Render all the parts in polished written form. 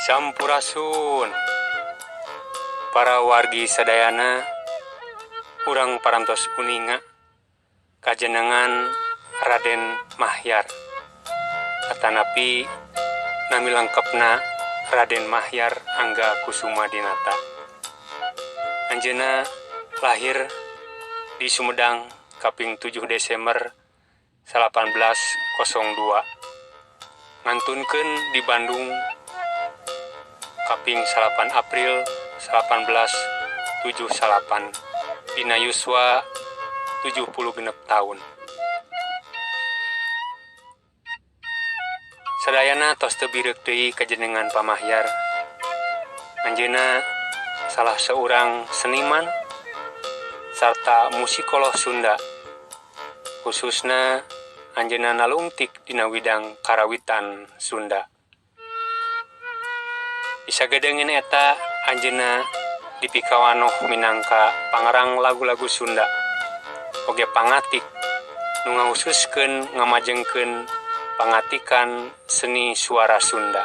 Sampurasun para wargi sadayana, urang parantos uninga kajenengan Raden Mahyar atanapi nami lengkapna Raden Mahyar Angga Kusuma Dinata. Anjeuna lahir di Sumedang kaping 7 Desember 1802, ngantunkeun di Bandung kaping 8 April 1878, dina yuswa 76 tahun. Sadayana tos teu bireuk deui kajenengan pamahyar. Anjeunna salah seorang seniman sarta musikoloh Sunda, khususna anjeunna nalungtik dina widang karawitan Sunda. Isagedeungin eta anjeunna dipikawanoh minangka pangarang lagu-lagu Sunda, oge pangatik nu ngahususkeun ngamajengkeun pangatikan seni suara Sunda.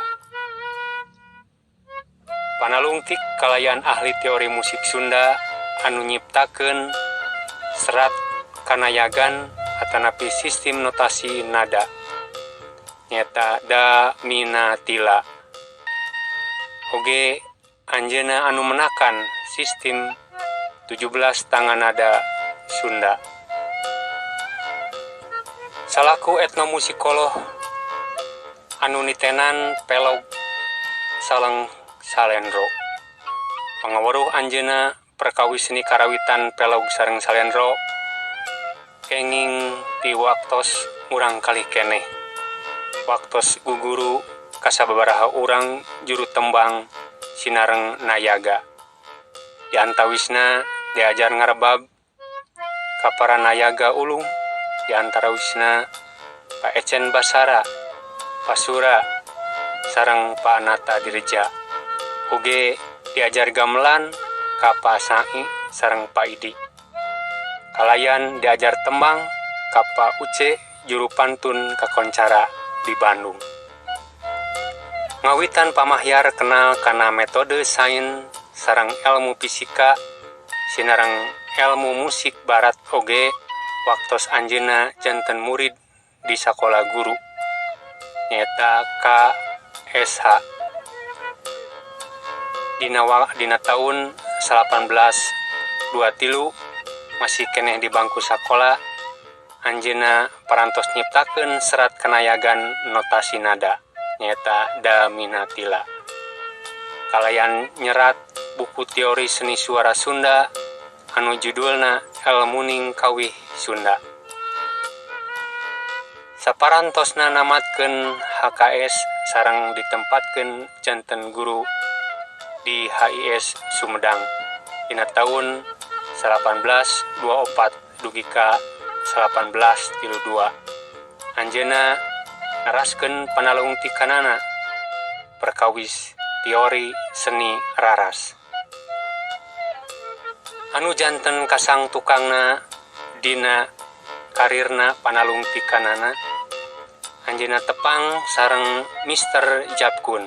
Panalungtik kalayan ahli teori musik Sunda anu nyiptakeun serat kanayagan atanapi sistem notasi nada nyata da mina tila. Oge anjeunna anu menakan sistem 17 tangan nada Sunda. Salaku etnomusikoloh anu nitenan pelog saleng salendro. Pangaweruh anjeunna perkawis seni karawitan pelog sareng salendro kenging ti waktos urang kalih keneh. Waktos guguru kasababaraha urang juru tembang sinareng nayaga. Di antawisna diajar ngarebab ka para nayaga ulung, di antawisna Pak Ecen Basara, Pak Sura, sareng Pak Anata Dirja. Oge diajar gamelan ka Pak Sai sareng Pak Idi. Kalayan diajar tembang ka Pak Uce juru pantun kakoncara di Bandung. Ngawitan pamahyar kenal kana metode sains sareng ilmu fisika sinareng ilmu musik barat oge waktos anjeunna janten murid di sakola guru nyata KSH. Dina tahun 1823 masih keneh di bangku sakola, anjeunna parantos nyiptakeun serat kanayagan notasi nada nyata da minatila. Kalayan nyerat buku teori seni suara Sunda anu judulna Elmuning Kawih Sunda. Saparantosna namatkeun HKS sareng ditempatkeun janten guru di HIS Sumedang dina tahun 1824 dugi ka 1832. Anjeunna naraskeun panalungtikanana perkawis teori seni raras. Anu janten kasang tukangna dina karirna panalungtikanana anjeunna tepang sareng Mr. Japkun,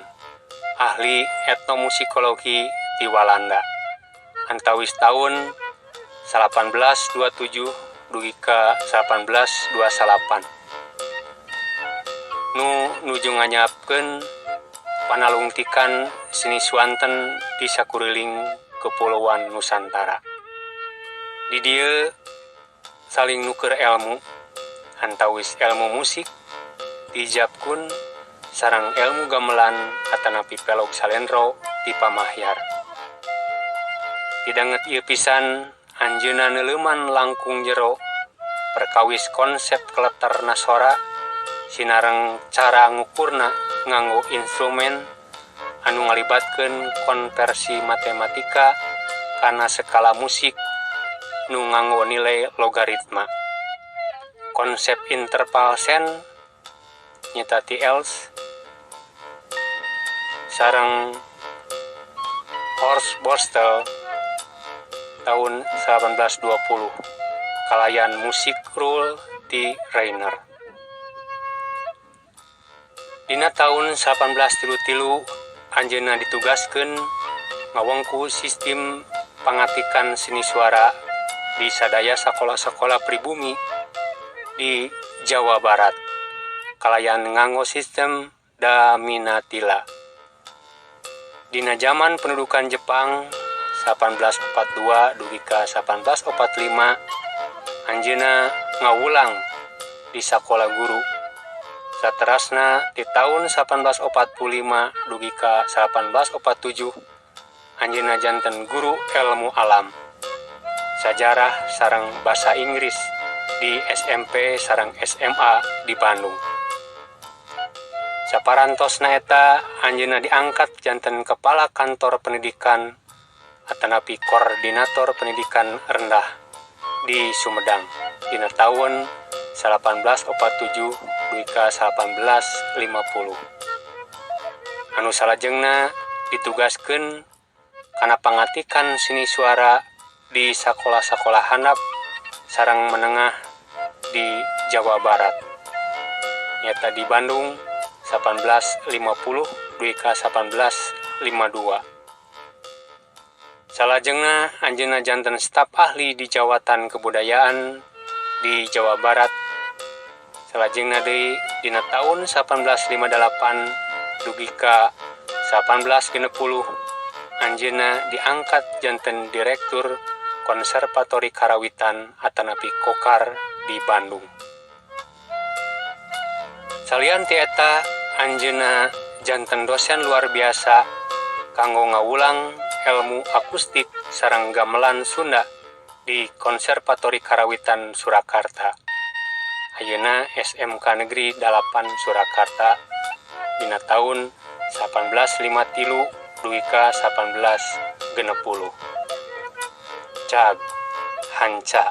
ahli etnomusikologi di Walanda. Antawis tahun 1827 dugi ka 1828. Nuju nganyapkeun panalungtikan seni swanten di sakuriling kepulauan Nusantara. Di dieu saling nuker ilmu, antawis ilmu musik di Japkun sareng ilmu gamelan atanapi pelog salendro di pamahyar. Tidanget ieu pisan anjeunna neuleuman langkung jero perkawis konsep kleter nasora sinareng cara ngukurna nganggo instrumen anu ngalibatkeun konversi matematika kana skala musik nu nganggo nilai logaritma. Konsep interval sen nyata TLs sareng Horst Borstel tahun 1820 kalayan musik rule di Rainer. Dina tahun 1833 anjeunna ditugaskeun ngawengku sistem pangatikan seni suara di sadaya sakola-sakola pribumi di Jawa Barat kalayan nganggo sistem Daminatila. Dina zaman pendudukan Jepang 1842 dugi ka 1845 anjeunna ngawulang di sakola guru. Saterasna di tahun 1845 dugi ka 1847 anjeunna janten guru ilmu alam, sajarah sareng basa Inggris di SMP sareng SMA di Bandung. Saparantosna eta anjeunna diangkat janten kepala kantor pendidikan atanapi koordinator pendidikan rendah di Sumedang dina tahun 1847 dugi ka 1850. Anu salajengna ditugaskeun kana pangatikan seni suara di sakola-sakola handap sareng menengah di Jawa Barat. Nyata di Bandung 1850 dugi ka 1852. Salajengna anjeunna janten staf ahli di Jawatan Kebudayaan di Jawa Barat. Salajengna deui dina tahun 1858 dugi ka 1860 anjeunna diangkat janten direktur Konservatori Karawitan atanapi Kokar di Bandung. Salian ti eta anjeunna janten dosen luar biasa kanggo ngawulang ilmu akustik sareng gamelan Sunda di Konservatori Karawitan Surakarta. Ayeuna SMK Negeri 8 Surakarta dina tahun 1853 dugi ka 1860. Cag Hanca.